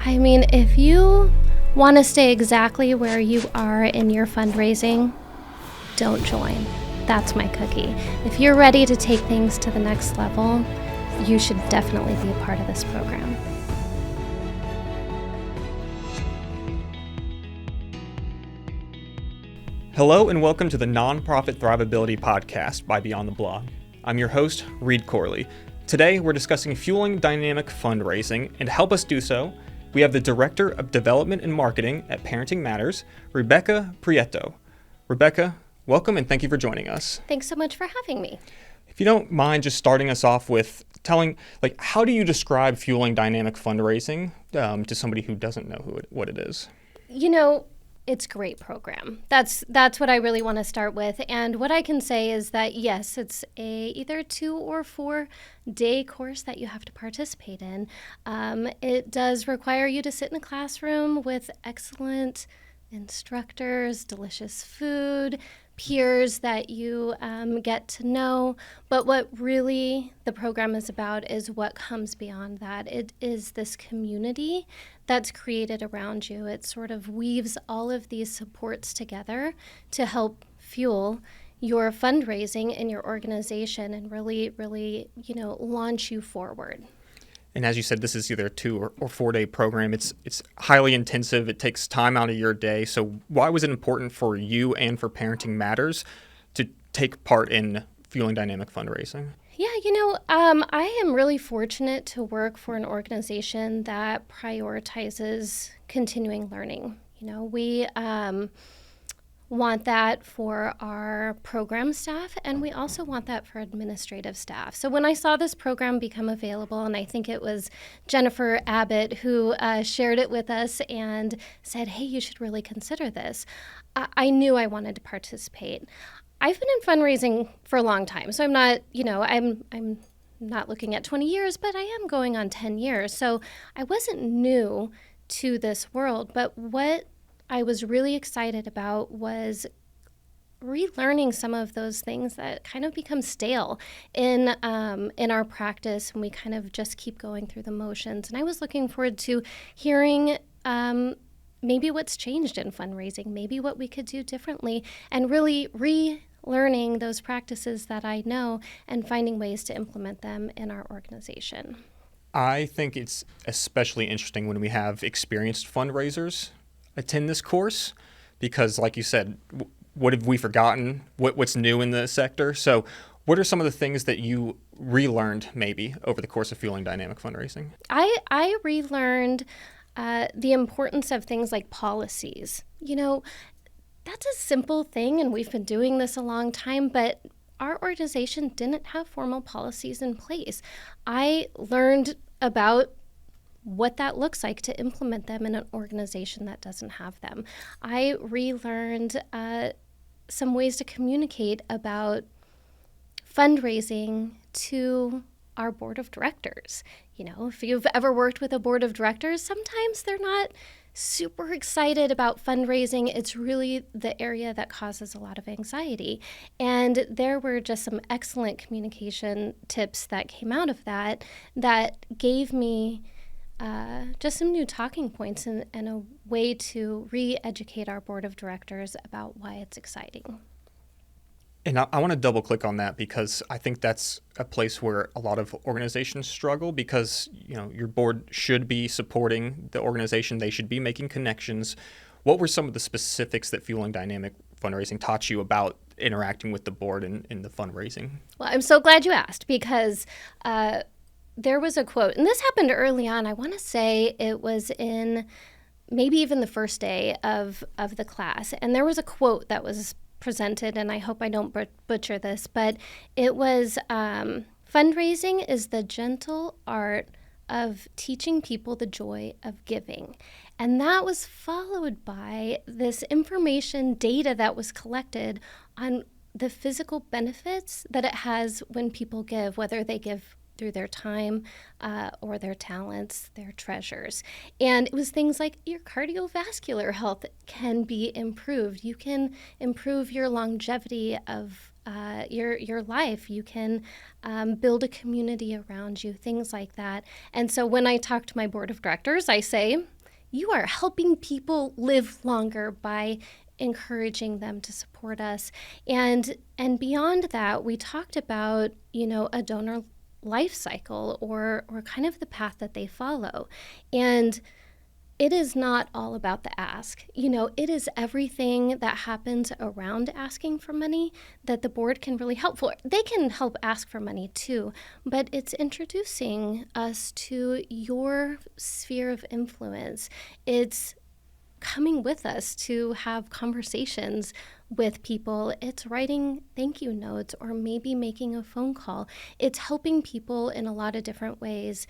I mean, if you want to stay exactly where you are in your fundraising, don't join. That's my cookie. If you're ready to take things to the next level, you should definitely be a part of this program. Hello and welcome to the Nonprofit Thrivability Podcast by Beyond the Blog. I'm your host, Reed Corley. Today we're discussing Fueling Dynamic Fundraising, and to help us do so, we have the Director of Development and Marketing at Parenting Matters, Rebekah Prieto. Rebekah, welcome and thank you for joining us. Thanks so much for having me. If you don't mind just starting us off with telling, how do you describe Fueling Dynamic Fundraising to somebody who doesn't know what it is? You know, it's a great program. That's what I really want to start with. And what I can say is that, yes, it's either a 2 or 4 day course that you have to participate in. It does require you to sit in a classroom with excellent instructors, delicious food, peers that you get to know. But what really the program is about is what comes beyond that. It is this community that's created around you. It sort of weaves all of these supports together to help fuel your fundraising in your organization and really, launch you forward. And as you said, this is either a 2 or 4 day program. It's highly intensive. It takes time out of your day. So why was it important for you and for Parenting Matters to take part in Fueling Dynamic Fundraising? Yeah, I am really fortunate to work for an organization that prioritizes continuing learning. We want that for our program staff, and we also want that for administrative staff. So when I saw this program become available, and I think it was Jennifer Abbott who shared it with us and said, hey, you should really consider this, I knew I wanted to participate. I've been in fundraising for a long time, so I'm not, I'm not looking at 20 years, but I am going on 10 years. So I wasn't new to this world, but what I was really excited about was relearning some of those things that kind of become stale in our practice, and we kind of just keep going through the motions. And I was looking forward to hearing maybe what's changed in fundraising, maybe what we could do differently, and really relearning those practices that I know and finding ways to implement them in our organization. I think it's especially interesting when we have experienced fundraisers attend this course because, like you said, what have we forgotten? What's new in the sector? So what are some of the things that you relearned maybe over the course of Fueling Dynamic Fundraising? I relearned the importance of things like policies. That's a simple thing, and we've been doing this a long time, but our organization didn't have formal policies in place. I learned about what that looks like to implement them in an organization that doesn't have them. I relearned some ways to communicate about fundraising to our board of directors. If you've ever worked with a board of directors, sometimes they're not super excited about fundraising. It's really the area that causes a lot of anxiety. And there were just some excellent communication tips that came out of that gave me just some new talking points and a way to re-educate our board of directors about why it's exciting. And I want to double click on that because I think that's a place where a lot of organizations struggle because, your board should be supporting the organization. They should be making connections. What were some of the specifics that Fueling Dynamic Fundraising taught you about interacting with the board in the fundraising? Well, I'm so glad you asked because there was a quote, and this happened early on. I want to say it was in maybe even the first day of the class. And there was a quote that was presented, and I hope I don't butcher this, but it was, fundraising is the gentle art of teaching people the joy of giving. And that was followed by this information data that was collected on the physical benefits that it has when people give, whether they give through their time or their talents, their treasures. And it was things like your cardiovascular health can be improved. You can improve your longevity of your life. You can build a community around you, things like that. And so when I talk to my board of directors, I say, you are helping people live longer by encouraging them to support us. And beyond that, we talked about, a donor life cycle or kind of the path that they follow. And it is not all about the ask. It is everything that happens around asking for money that the board can really help for. They can help ask for money too, but it's introducing us to your sphere of influence. It's coming with us to have conversations with people. It's writing thank you notes or maybe making a phone call. It's helping people in a lot of different ways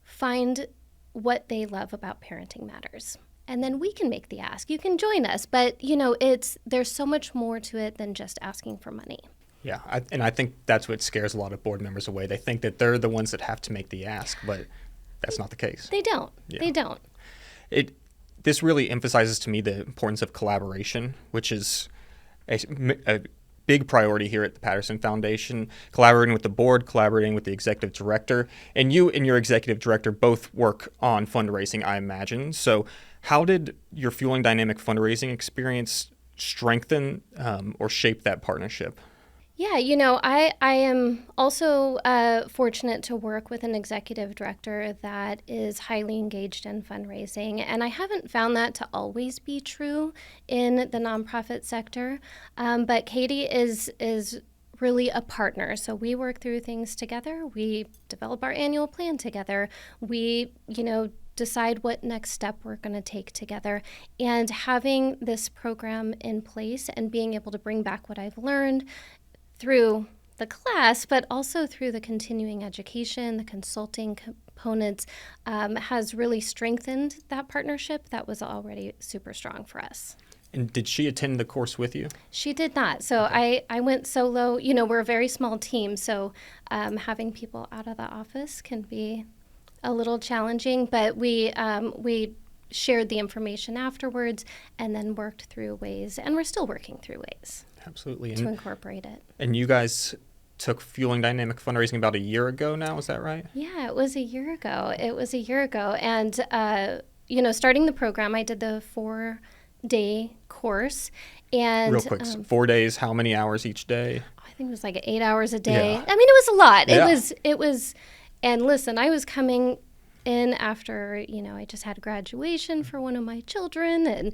find what they love about Parenting Matters. And then we can make the ask. You can join us, but there's so much more to it than just asking for money. Yeah, I think that's what scares a lot of board members away. They think that they're the ones that have to make the ask, but that's not the case. They don't. Yeah. They don't. This really emphasizes to me the importance of collaboration, which is a big priority here at the Patterson Foundation, collaborating with the board, collaborating with the executive director. And you and your executive director both work on fundraising, I imagine. So how did your Fueling Dynamic Fundraising experience strengthen or shape that partnership? Yeah, I am also fortunate to work with an executive director that is highly engaged in fundraising, and I haven't found that to always be true in the nonprofit sector. But Katie is really a partner, so we work through things together. We develop our annual plan together. We, decide what next step we're going to take together. And having this program in place and being able to bring back what I've learned through the class, but also through the continuing education, the consulting components, has really strengthened that partnership that was already super strong for us. And did she attend the course with you? She did not. So okay. I went solo. We're a very small team, so having people out of the office can be a little challenging, but we shared the information afterwards and then worked through ways, and we're still working through ways. Absolutely. To incorporate it. And you guys took Fueling Dynamic Fundraising about a year ago now, is that right? Yeah, it was a year ago. And, starting the program, I did the 4-day course. And real quick, 4 days, how many hours each day? I think it was like 8 hours a day. Yeah. I mean, it was a lot. Yeah. It was, and listen, I was coming in after, I just had graduation for one of my children and,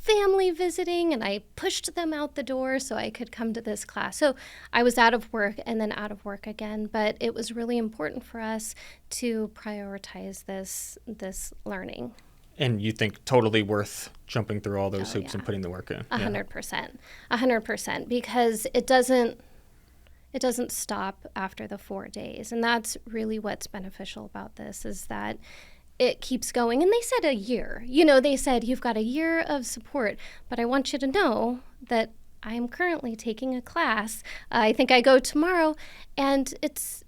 family visiting, and I pushed them out the door so I could come to this class. So I was out of work and then out of work again, but it was really important for us to prioritize this learning. And you think totally worth jumping through all those hoops and putting the work in? 100%, because it doesn't stop after the 4 days. And that's really what's beneficial about this, is that it keeps going. And they said a year. They said you've got a year of support, but I want you to know that I am currently taking a class. I think I go tomorrow, and it's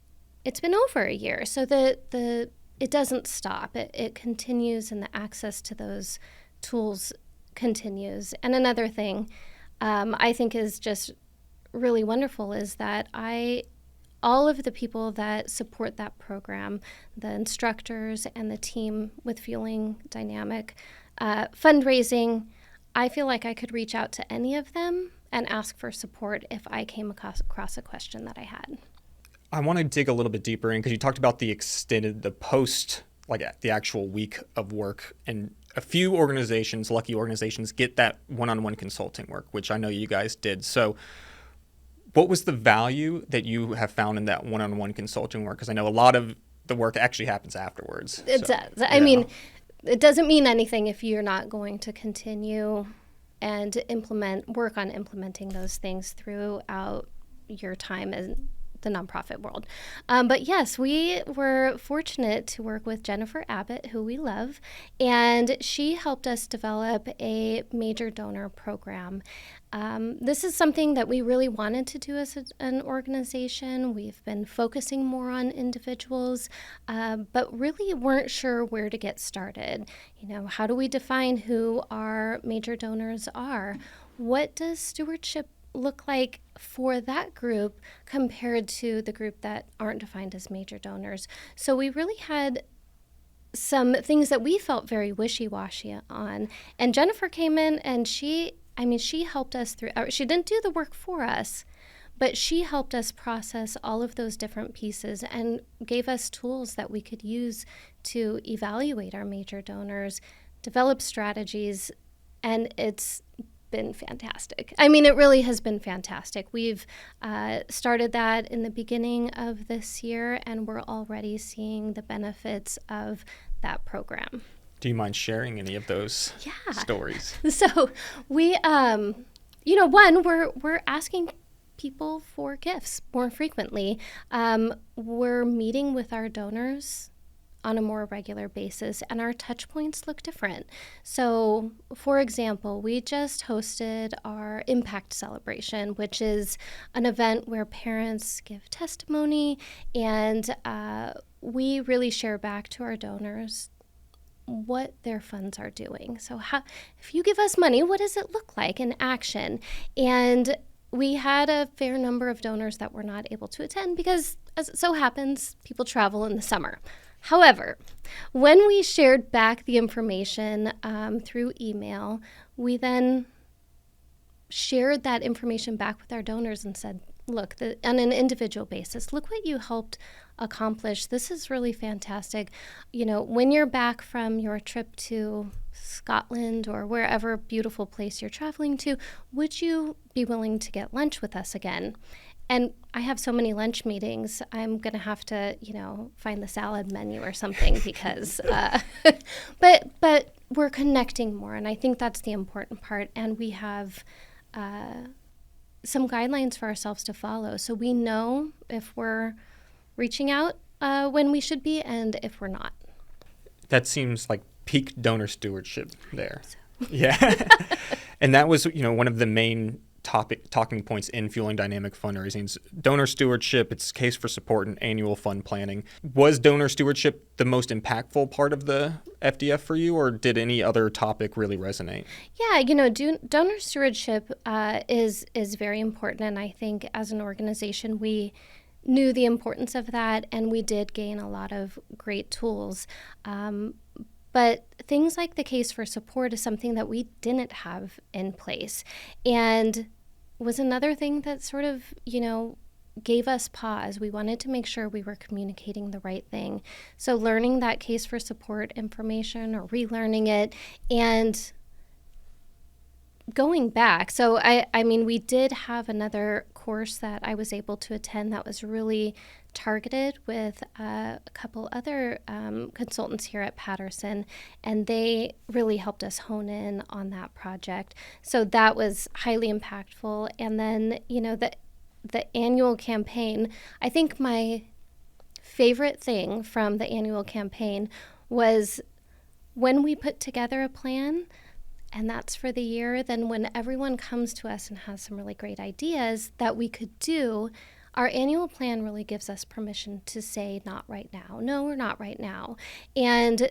been over a year. So it doesn't stop. It continues, and the access to those tools continues. And another thing I think is just really wonderful is that all of the people that support that program, the instructors and the team with Fueling Dynamic Fundraising, I feel like I could reach out to any of them and ask for support if I came across a question that I had. I want to dig a little bit deeper in, because you talked about the post, like the actual week of work, and a few lucky organizations, get that one-on-one consulting work, which I know you guys did. So what was the value that you have found in that one-on-one consulting work? Because I know a lot of the work actually happens afterwards. It does. I mean, it doesn't mean anything if you're not going to continue and work on implementing those things throughout your time in the nonprofit world. But yes, we were fortunate to work with Jennifer Abbott, who we love, and she helped us develop a major donor program. This is something that we really wanted to do as an organization. We've been focusing more on individuals, but really weren't sure where to get started. How do we define who our major donors are? What does stewardship look like for that group compared to the group that aren't defined as major donors? So we really had some things that we felt very wishy-washy on. And Jennifer came in and she helped us through. She didn't do the work for us, but she helped us process all of those different pieces and gave us tools that we could use to evaluate our major donors, develop strategies, and it's been fantastic. I mean, it really has been fantastic. We've started that in the beginning of this year, and we're already seeing the benefits of that program. Do you mind sharing any of those stories? So we, we're asking people for gifts more frequently. We're meeting with our donors on a more regular basis, and our touch points look different. So, for example, we just hosted our Impact Celebration, which is an event where parents give testimony, and we really share back to our donors what their funds are doing. So if you give us money, what does it look like in action? And we had a fair number of donors that were not able to attend because, as it so happens, people travel in the summer. However, when we shared back the information through email, we then shared that information back with our donors and said, look, on an individual basis, look what you helped accomplish. This is really fantastic. You know, when you're back from your trip to Scotland or wherever beautiful place you're traveling to, would you be willing to get lunch with us again? And I have so many lunch meetings, I'm going to have to, find the salad menu or something because, but we're connecting more. And I think that's the important part. And we have some guidelines for ourselves to follow. So we know if we're reaching out when we should be and if we're not. That seems like peak donor stewardship there. Yeah. And that was, one of the main talking points in Fueling Dynamic Fundraising. Donor stewardship, its case for support, and annual fund planning. Was donor stewardship the most impactful part of the FDF for you, or did any other topic really resonate? Yeah, donor stewardship is very important, and I think as an organization we knew the importance of that, and we did gain a lot of great tools. But things like the case for support is something that we didn't have in place, and was another thing that sort of, gave us pause. We wanted to make sure we were communicating the right thing. So learning that case for support information or relearning it and going back. So we did have another course that I was able to attend that was really targeted with a couple other consultants here at Patterson, and they really helped us hone in on that project. So that was highly impactful. And then, the annual campaign, I think my favorite thing from the annual campaign was when we put together a plan, and that's for the year, then when everyone comes to us and has some really great ideas that we could do, our annual plan really gives us permission to say, not right now. No, we're not right now. And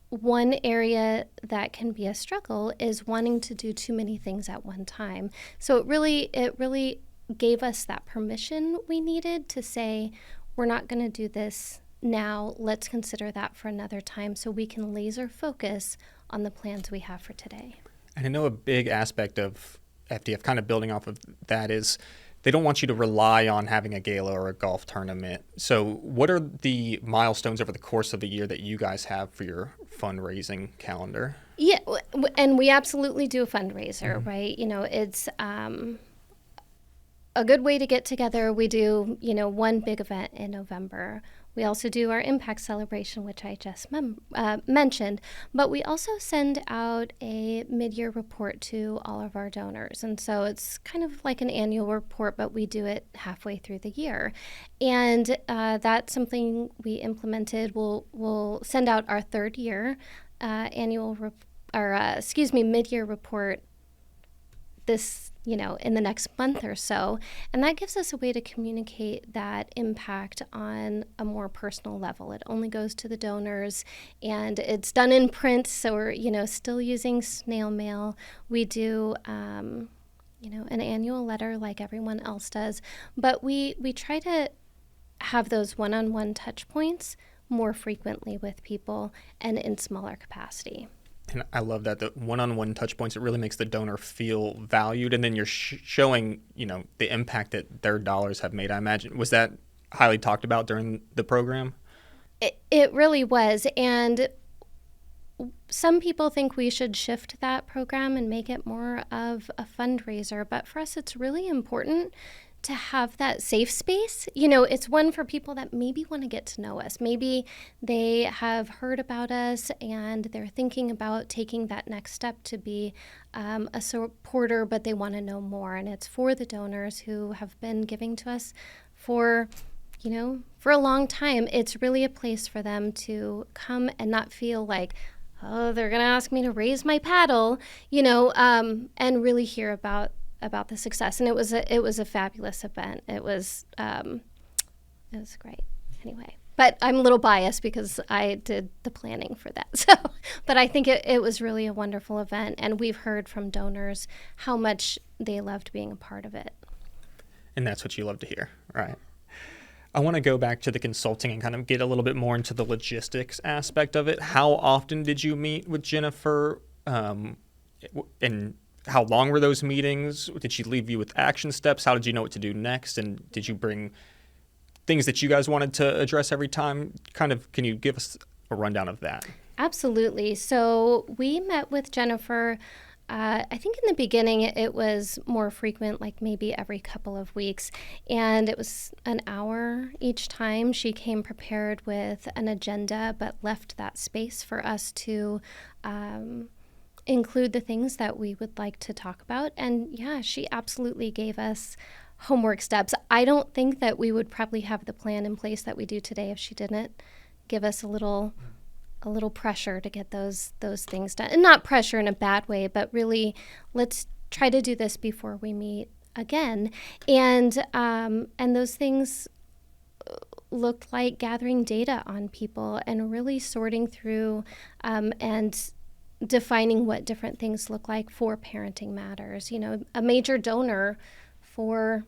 one area that can be a struggle is wanting to do too many things at one time. So it really gave us that permission we needed to say, we're not going to do this now. Let's consider that for another time so we can laser focus on the plans we have for today. And I know a big aspect of FDF, kind of building off of that, is they don't want you to rely on having a gala or a golf tournament. So what are the milestones over the course of the year that you guys have for your fundraising calendar? Yeah, and we absolutely do a fundraiser, right? It's a good way to get together. We do, one big event in November. We also do our Impact Celebration, which I just mentioned, but we also send out a mid-year report to all of our donors. And so it's kind of like an annual report, but we do it halfway through the year. And that's something we implemented. We'll send out our third year mid-year report this, in the next month or so. And that gives us a way to communicate that impact on a more personal level. It only goes to the donors, and it's done in print, so we're, still using snail mail. We do, an annual letter like everyone else does, but we try to have those one-on-one touch points more frequently with people and in smaller capacity. And I love that, the one-on-one touch points, it really makes the donor feel valued, and then you're showing, the impact that their dollars have made. I imagine, was that highly talked about during the program? It really was. And some people think we should shift that program and make it more of a fundraiser. But for us, it's really important to have that safe space. It's one for people that maybe want to get to know us. Maybe they have heard about us and they're thinking about taking that next step to be a supporter, but they want to know more. And it's for the donors who have been giving to us for a long time. It's really a place for them to come and not feel like, oh, they're going to ask me to raise my paddle, and really hear about the success. And it was a fabulous event. It was great. Anyway, but I'm a little biased because I did the planning for that. But I think it was really a wonderful event, and we've heard from donors how much they loved being a part of it. And that's what you love to hear, right? I want to go back to the consulting and kind of get a little bit more into the logistics aspect of it. How often did you meet with Jennifer? And how long were those meetings? Did she leave you with action steps? How did you know what to do next? And did you bring things that you guys wanted to address every time? Can you give us a rundown of that? Absolutely. So we met with Jennifer. I think in the beginning it was more frequent, like maybe every couple of weeks, and it was an hour each time. She came prepared with an agenda, but left that space for us to include the things that we would like to talk about. And yeah, she absolutely gave us homework steps. I don't think that we would probably have the plan in place that we do today if she didn't give us a little pressure to get those things done. And not pressure in a bad way, but really, let's try to do this before we meet again. And those things looked like gathering data on people and really sorting through and defining what different things look like for Parenting Matters. A major donor for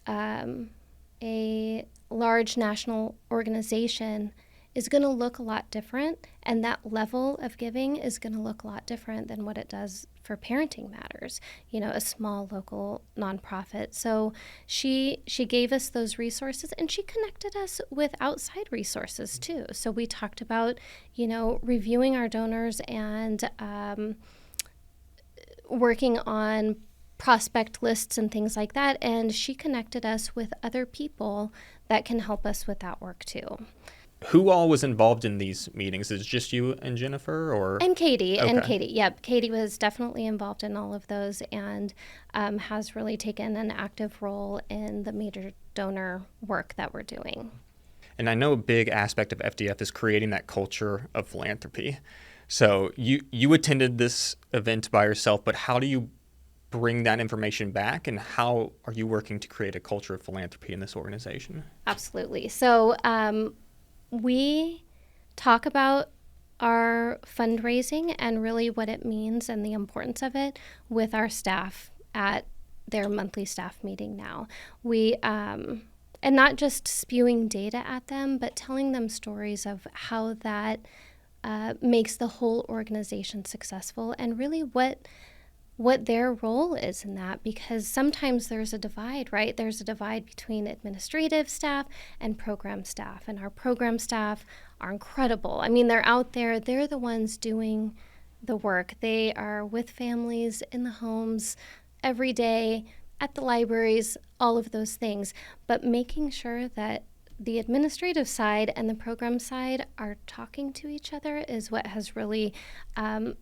a large national organization is going to look a lot different, and that level of giving is going to look a lot different than what it does for Parenting Matters, a small local nonprofit. So she gave us those resources, and she connected us with outside resources too. So we talked about, reviewing our donors and working on prospect lists and things like that. And she connected us with other people that can help us with that work too. Who all was involved in these meetings? Is it just you and Jennifer, or? And Katie. Okay. And Katie. Yep. Katie was definitely involved in all of those and has really taken an active role in the major donor work that we're doing. And I know a big aspect of FDF is creating that culture of philanthropy. So you attended this event by yourself, but how do you bring that information back, and how are you working to create a culture of philanthropy in this organization? Absolutely. So we talk about our fundraising and really what it means and the importance of it with our staff at their monthly staff meeting now. We and not just spewing data at them, but telling them stories of how that makes the whole organization successful, and really what their role is in that, because sometimes there's a divide, right? There's a divide between administrative staff and program staff, and our program staff are incredible. I mean, they're out there, they're the ones doing the work. They are with families in the homes every day, at the libraries, all of those things, but making sure that the administrative side and the program side are talking to each other is what has really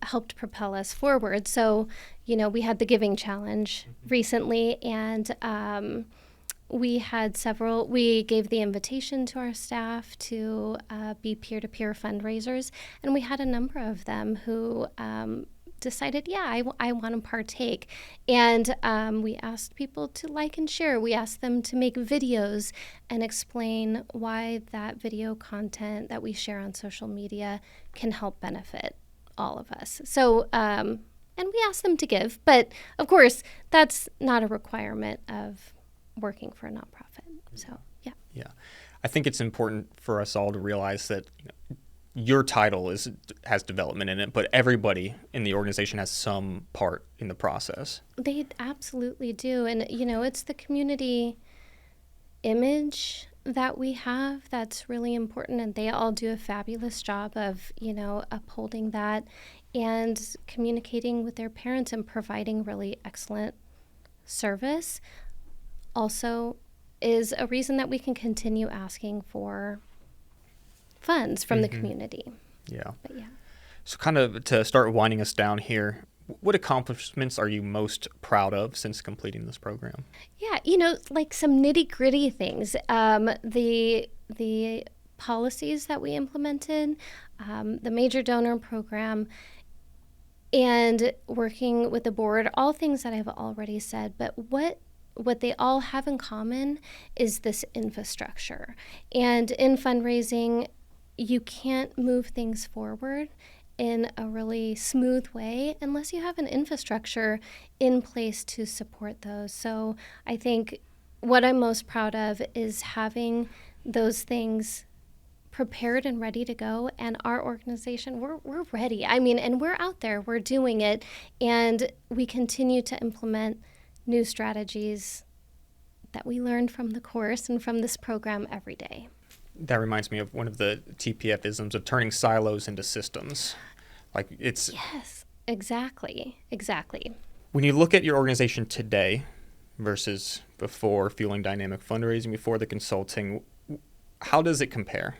helped propel us forward. So, we had the Giving Challenge recently, and we gave the invitation to our staff to be peer-to-peer fundraisers, and we had a number of them who decided, I want to partake. And we asked people to like and share. We asked them to make videos and explain why that video content that we share on social media can help benefit all of us. So and we ask them to give. But of course, that's not a requirement of working for a nonprofit. So, yeah. Yeah. I think it's important for us all to realize that your title has development in it, but everybody in the organization has some part in the process. They absolutely do. And, it's the community image that we have that's really important. And they all do a fabulous job of, upholding that and communicating with their parents and providing really excellent service. Also is a reason that we can continue asking for funds from the community. Yeah. But yeah. So kind of to start winding us down here, what accomplishments are you most proud of since completing this program? Yeah, like some nitty-gritty things. The policies that we implemented, the major donor program, and working with the board, all things that I've already said. But what they all have in common is this infrastructure. And in fundraising, you can't move things forward in a really smooth way unless you have an infrastructure in place to support those. So I think what I'm most proud of is having those things prepared and ready to go. And our organization, we're ready. And we're out there, we're doing it, and we continue to implement new strategies that we learned from the course and from this program every day. That reminds me of one of the TPF-isms of turning silos into systems. Yes, exactly. When you look at your organization today versus before Fueling Dynamic Fundraising, before the consulting, how does it compare?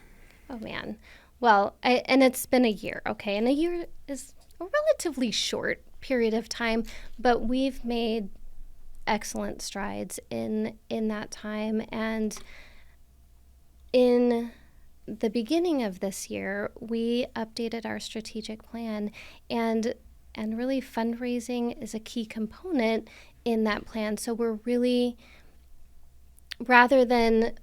Oh, man. Well, and it's been a year, okay? And a year is a relatively short period of time, but we've made excellent strides in that time. And in the beginning of this year, we updated our strategic plan, and really fundraising is a key component in that plan. So we're really, rather than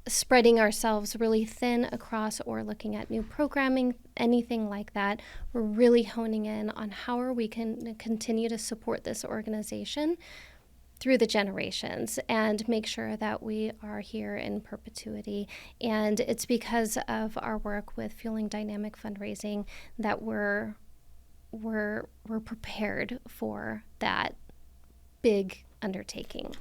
spreading ourselves really thin across or looking at new programming, anything like that, we're really honing in on how are we can continue to support this organization through the generations and make sure that we are here in perpetuity. And it's because of our work with Fueling Dynamic Fundraising that we're prepared for that big undertaking.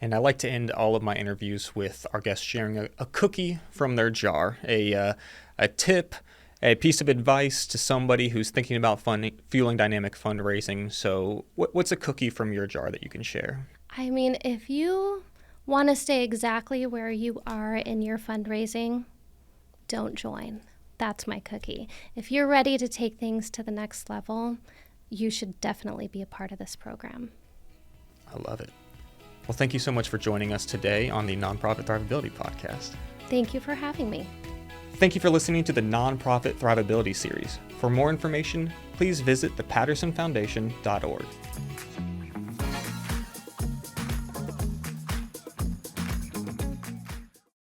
And I like to end all of my interviews with our guests sharing a cookie from their jar, a tip, a piece of advice to somebody who's thinking about fueling dynamic fundraising. So what's a cookie from your jar that you can share? If you want to stay exactly where you are in your fundraising, don't join. That's my cookie. If you're ready to take things to the next level, you should definitely be a part of this program. I love it. Well, thank you so much for joining us today on the Nonprofit Thrivability Podcast. Thank you for having me. Thank you for listening to the Nonprofit Thrivability series. For more information, please visit thepattersonfoundation.org.